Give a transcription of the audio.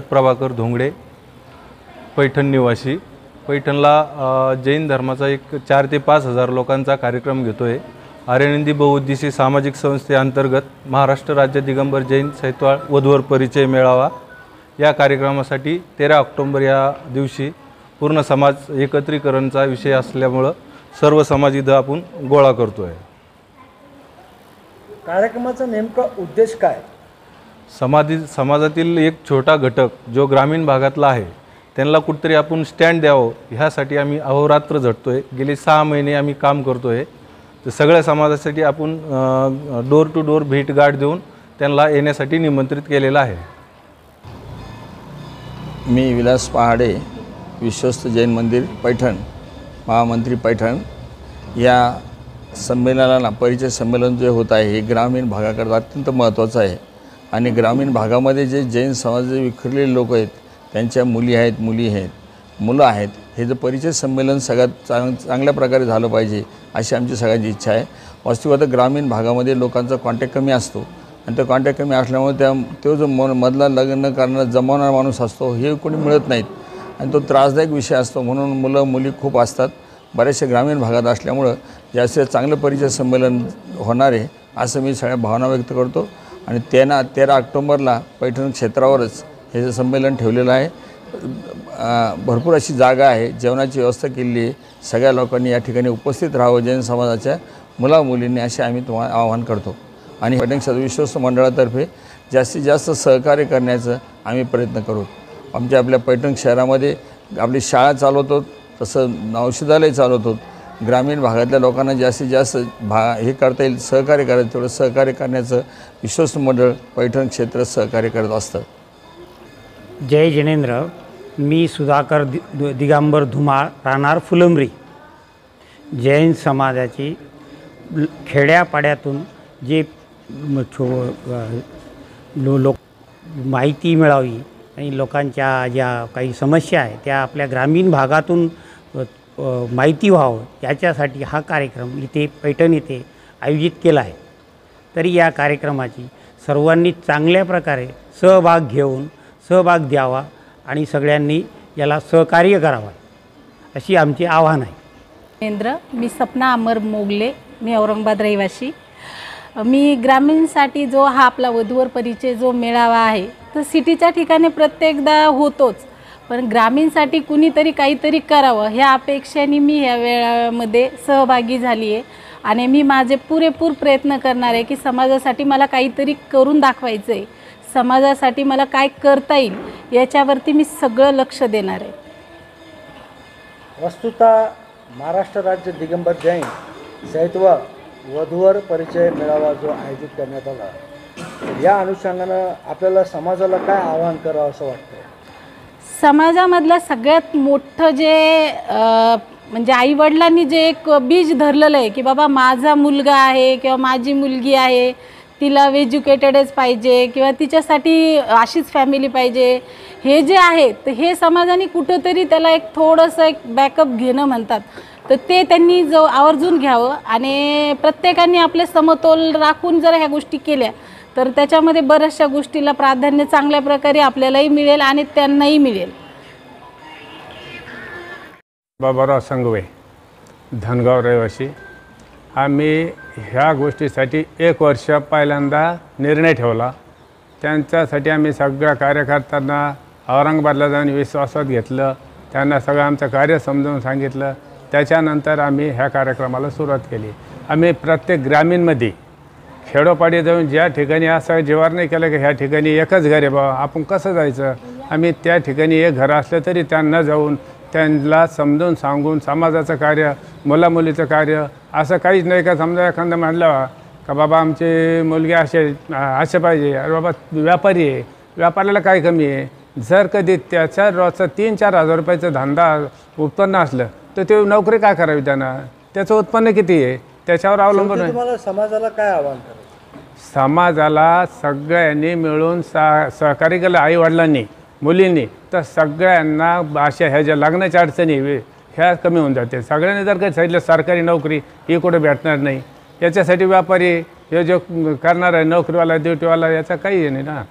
शरद प्रभाकर धोंगडे, पैठण निवासी. पैठणला जैन धर्माचा एक 4 ते 5 हजार लोकांचा कार्यक्रम घेतो आहे. आर्यनंदी बहुउद्देशीय सामाजिक संस्थेअंतर्गत महाराष्ट्र राज्य दिगंबर जैन सैतवाळ वधूवर परिचय मेळावा या कार्यक्रमासाठी 13 ऑक्टोबर या दिवशी पूर्ण समाज एकत्रीकरणचा विषय असल्यामुळं सर्व समाज इथं आपण गोळा करतो आहे. कार्यक्रमाचा नेमका उद्देश काय? समाजातील एक छोटा घटक जो ग्रामीण भागातला आहे त्यांना कुठेतरी आपण स्टँड द्यावं ह्यासाठी आम्ही अहोरात्र झटतोय. गेले 6 महिने आम्ही काम करतोय. तर सगळ्या समाजासाठी आपण डोर टू डोर भेटगाठ देऊन त्यांना येण्यासाठी निमंत्रित केलेलं आहे. मी विलास पहाडे, विश्वस्त जैन मंदिर पैठण, महामंत्री पैठण. या संमेलनाला परिचय संमेलन जे होत आहे हे ग्रामीण भागाकरता अत्यंत महत्त्वाचं आहे. आणि ग्रामीण भागामध्ये जे जैन समाजाचे विखरलेले लोक आहेत, त्यांच्या मुली आहेत, मुलं आहेत, हे जे परिचय संमेलन सगळ्यात चांगल्या प्रकारे झालं पाहिजे अशी आमची सगळ्यांची इच्छा आहे. वास्तविक ग्रामीण भागामध्ये लोकांचा कॉन्टॅक्ट कमी असतो आणि तो कॉन्टॅक्ट कमी असल्यामुळे तो जो मधला लग्न करणारा जमवणारा माणूस असतो हे कोणी मिळत नाहीत आणि तो त्रासदायक विषय असतो. म्हणून मुलं मुली खूप असतात बऱ्याचशा ग्रामीण भागात असल्यामुळं जास्तीत चांगलं परिचय संमेलन होणार आहे असं मी सगळ्या भावना व्यक्त करतो. आणि 13 ऑक्टोबरला पैठण क्षेत्रावरच हे जे संमेलन ठेवलेलं आहे. भरपूर अशी जागा आहे, जेवणाची व्यवस्था केलेली आहे. सगळ्या लोकांनी या ठिकाणी उपस्थित राहावं जैन समाजाच्या मुलामुलींनी असे आम्ही तुम्हाला आवाहन करतो. आणि पैठण क्षेत्र विश्वस्त मंडळातर्फे जास्तीत जास्त सहकार्य करण्याचं आम्ही प्रयत्न करू. आपल्या पैठण शहरामध्ये आपली शाळा चालवतो, तसं औषधालय चालवतो. ग्रामीण भागातल्या लोकांना जास्तीत जास्त हे करता येईल, सहकार्य करायचं तेवढं सहकार्य करण्याचं विश्वस्त मंडळ पैठण क्षेत्र सहकार्य करत असतं. जय जिनेंद्र. मी सुधाकर दिगंबर धुमाळ, राहणार फुलंब्री. जैन समाजाची खेड्यापाड्यातून जे लोक माहिती मिळावी आणि लोकांच्या ज्या काही समस्या आहे त्या आपल्या ग्रामीण भागातून माहिती व्हावं याच्यासाठी हा कार्यक्रम इथे पैठण येथे आयोजित केला आहे. तरी या कार्यक्रमाची सर्वांनी चांगल्या प्रकारे सहभाग द्यावा आणि सगळ्यांनी याला सहकार्य करावं अशी आमची आव्हान आहे. जिनेंद्र. मी सपना अमर मोगले, मी औरंगाबाद रहिवासी. मी ग्रामीणसाठी जो हा आपला वधूवर परिचय जो मेळावा आहे तर सिटीच्या ठिकाणी प्रत्येकदा होतोच, पण ग्रामीणसाठी कुणीतरी काहीतरी करावं ह्या अपेक्षेने मी ह्या वेळामध्ये सहभागी झाली आहे. आणि मी माझे पुरेपूर प्रयत्न करणार आहे की समाजासाठी मला काहीतरी करून दाखवायचं आहे, समाजासाठी मला काय करता येईल याच्यावरती मी सगळं लक्ष देणार आहे. वस्तुतः महाराष्ट्र राज्य दिगंबर जैन सैतवाळ वधूवर परिचय मेळावा जो आयोजित करण्यात आला, तर या अनुषंगानं आपल्याला समाजाला काय आवाहन करावं असं वाटतं? समाजामधलं सगळ्यात मोठं जे म्हणजे आईवडिलांनी जे एक बीज धरलेलं आहे की बाबा माझा मुलगा आहे किंवा माझी मुलगी आहे, तिला एज्युकेटेडच पाहिजे किंवा तिच्यासाठी अशीच फॅमिली पाहिजे, हे जे आहे तर हे समाजाने कुठंतरी त्याला एक थोडंसं एक बॅकअप घेणं म्हणतात, तर ते त्यांनी जो आवर्जून घ्यावं. आणि प्रत्येकाने आपले समतोल राखून जर ह्या गोष्टी केल्या तर त्याच्यामध्ये बऱ्याचशा गोष्टीला प्राधान्य चांगल्या प्रकारे आपल्यालाही मिळेल आणि त्यांनाही मिळेल. बाबाराव संगवे, धनगाव रहिवासी. आम्ही ह्या गोष्टीसाठी 1 वर्ष पहिल्यांदा निर्णय ठेवला. त्यांच्यासाठी आम्ही सगळ्या कार्यकर्त्यांना औरंगाबादला जाऊन विश्वासात घेतलं, त्यांना सगळं आमचं कार्य समजावून सांगितलं. त्याच्यानंतर आम्ही ह्या कार्यक्रमाला सुरुवात केली. आम्ही प्रत्येक ग्रामीणमध्ये खेडोपाडी जाऊन ज्या ठिकाणी असं जीवार नाही केलं की ह्या ठिकाणी एकच घर आहे बाबा आपण कसं जायचं, आम्ही त्या ठिकाणी एक घर असलं तरी त्यांना जाऊन त्यांना समजून सांगून समाजाचं कार्य, मुलामुलीचं कार्य असं काहीच नाही का. समजा एखादं म्हणलं का बाबा आमची मुलगी असे पाहिजे, अरे बाबा व्यापारी आहे, व्यापाऱ्याला काय कमी आहे, जर कधी त्याच्या रोजचा 3-4 हजार रुपयाचा धंदा उत्पन्न असलं तर ते नोकरी काय करावी, त्यांना त्याचं उत्पन्न किती आहे त्याच्यावर अवलंबून आहे. तुम्हाला समाजाला काय आवाहन करायचं? समाजाला सगळ्यांनी मिळून सहकार्य केलं, आईवडिलांनी मुलींनी, तर सगळ्यांना अशा ह्या ज्या लग्नाच्या अडचणी ह्या कमी होऊन जाते. सगळ्यांनी जर काही सांगितलं सरकारी नोकरी ही कुठे भेटणार नाही, याच्यासाठी व्यापारी हे जो करणार आहे नोकरीवाला ड्युटीवाला याचा काही नाही ना.